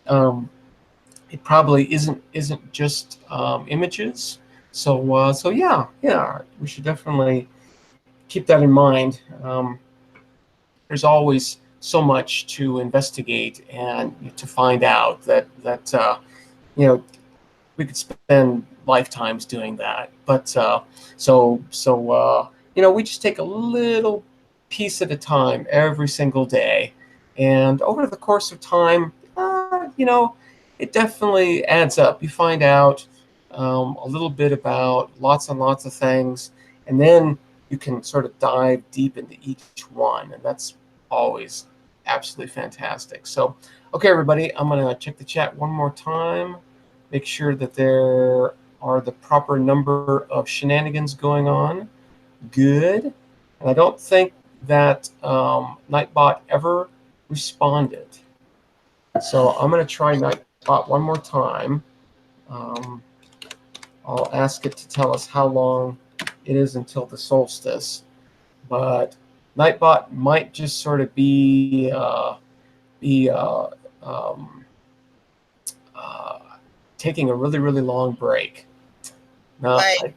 It probably isn't just images. So yeah, we should definitely keep that in mind. There's always so much to investigate and to find out that you know, we could spend lifetimes doing that. But you know, we just take a little piece at a time every single day, and over the course of time, you know, it definitely adds up. You find out a little bit about lots and lots of things, and then you can sort of dive deep into each one, and that's always absolutely fantastic. So, okay, everybody, I'm going to check the chat one more time, make sure that there are the proper number of shenanigans going on. Good. And I don't think that Nightbot ever responded. So I'm going to try Nightbot one more time. I'll ask it to tell us how long it is until the solstice. But Nightbot might just sort of be taking a really, really long break. Now, like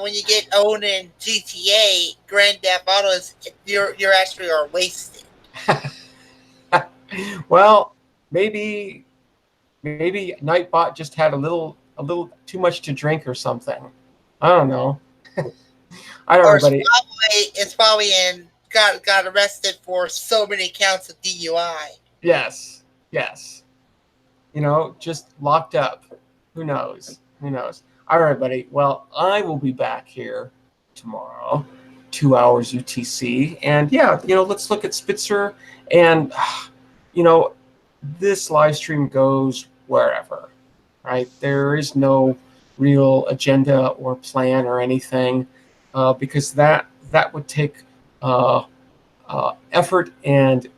when you get owned in GTA, Grand Theft Auto, you're actually are wasted. Well, maybe Nightbot just had a little too much to drink or something. I don't know. I don't know, everybody. It's probably got arrested for so many counts of DUI. Yes. You know, just locked up. Who knows? All right, buddy. Well, I will be back here tomorrow, 2 hours UTC. And yeah, you know, let's look at Spitzer. And, you know, this live stream goes wherever, right? There is no real agenda or plan or anything, because that that would take effort and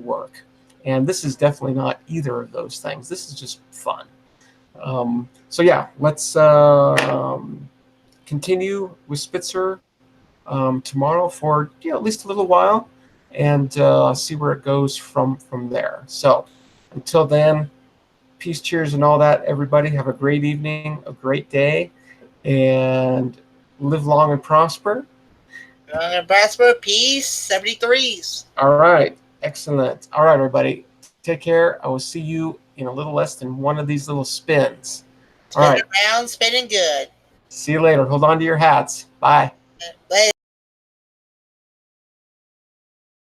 work. And this is definitely not either of those things. This is just fun. So yeah, let's continue with Spitzer tomorrow for at least a little while, and see where it goes from there. So until then, peace, cheers, and all that. Everybody have a great evening, a great day, and live long and prosper. Prosper, peace, 73s. All right, excellent. All right, everybody, take care. I will see you in a little less than one of these little spins. All right. Spinning around, spinning good. See you later. Hold on to your hats. Bye. Later.